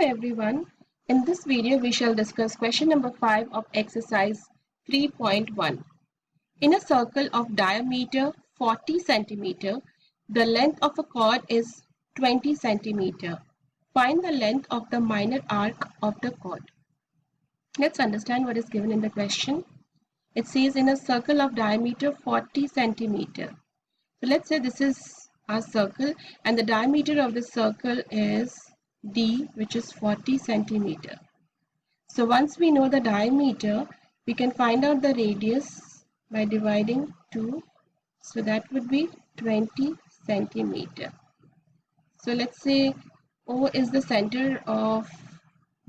everyone. In this video, we shall discuss question number 5 of exercise 3.1. In a circle of diameter 40 centimeter, the length of a chord is 20 centimeter. Find the length of the minor arc of the chord. Let's understand what is given in the question. It says in a circle of diameter 40 centimeter. So let's say this is our circle and the diameter of the circle is D, which is 40 centimeter. So once we know the diameter, we can find out the radius by dividing 2. So that would be 20 centimeter. So let's say O is the center of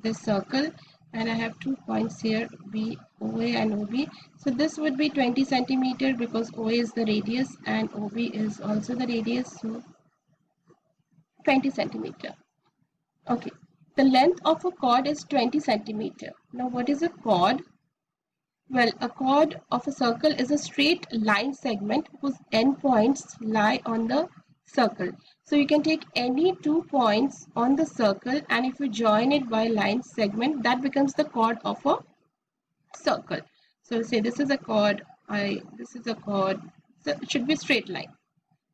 this circle and I have 2 points here, B, OA and OB. So this would be 20 centimeter because OA is the radius and OB is also the radius. So 20 centimeter. Okay, the length of a chord is 20 centimeter. Now what is a chord? Well, a chord of a circle is a straight line segment whose endpoints lie on the circle. So you can take any 2 points on the circle and if you join it by line segment, that becomes the chord of a circle. So say this is a chord, this is a chord, so it should be straight line.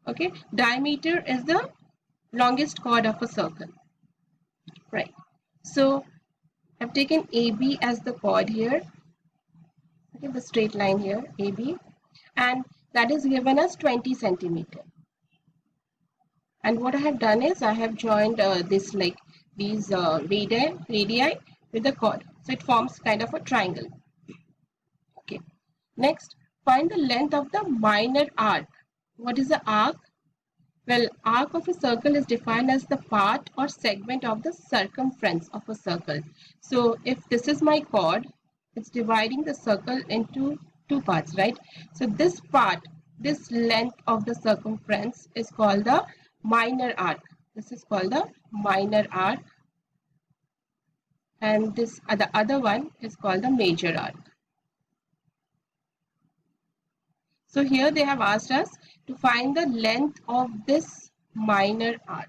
Okay, diameter is the longest chord of a circle. Right. So I've taken AB as the chord here. Okay, the straight line here, AB, and that is given as 20 centimeter. And what I have done is I have joined these radii with the chord. So it forms kind of a triangle. Okay. Next, find the length of the minor arc. What is the arc? Well, arc of a circle is defined as the part or segment of the circumference of a circle. So if this is my chord, it's dividing the circle into 2 parts, right? So this part, this length of the circumference is called the minor arc. This is called the minor arc. And this the other one is called the major arc. So here they have asked us to find the length of this minor arc.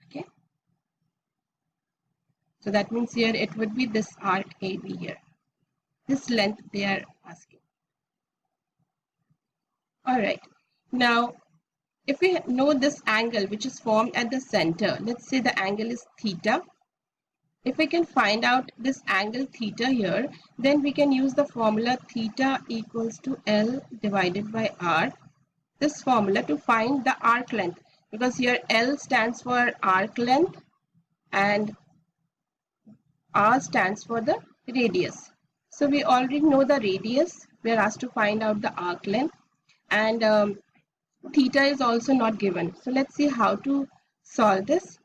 Okay. So that means here it would be this arc AB here. This length they are asking. Alright. Now, if we know this angle which is formed at the center, let's say the angle is theta. If we can find out this angle theta here, then we can use the formula theta equals to L divided by R. This formula to find the arc length, because here L stands for arc length and R stands for the radius. So we already know the radius. We are asked to find out the arc length, and theta is also not given. So let's see how to solve this.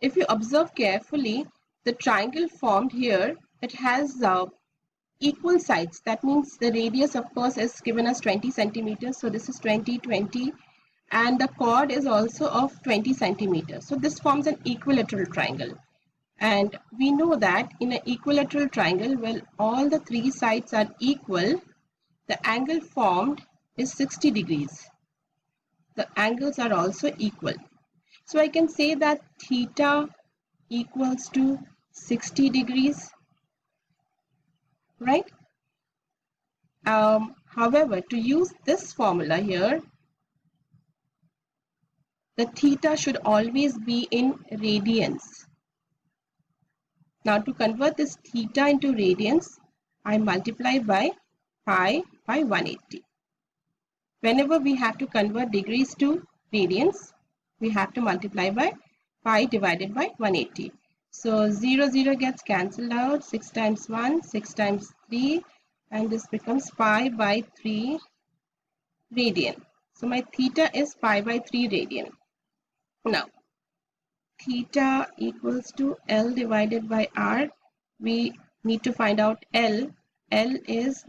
If you observe carefully, the triangle formed here, it has equal sides. That means the radius, of course, is given as 20 centimeters. So this is 20, 20, and the chord is also of 20 centimeters. So this forms an equilateral triangle. And we know that in an equilateral triangle, well, all the 3 sides are equal. The angle formed is 60 degrees. The angles are also equal. So I can say that theta equals to 60 degrees, right? However, to use this formula here, the theta should always be in radians. Now to convert this theta into radians, I multiply by pi by 180. Whenever we have to convert degrees to radians, we have to multiply by pi divided by 180. So 0, 0 gets cancelled out, 6 times 1, 6 times 3, and this becomes pi by 3 radian. So my theta is pi by 3 radian. Now, theta equals to L divided by R. We need to find out L. L is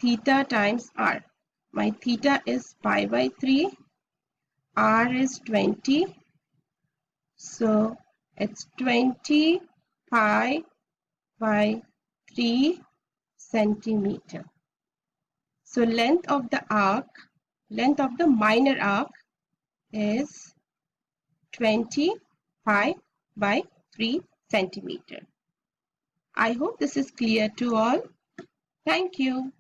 theta times R. My theta is pi by 3. R is 20. So it's 20 pi by 3 centimeter. So length of the arc, length of the minor arc is 20 pi by 3 centimeter. I hope this is clear to all. Thank you.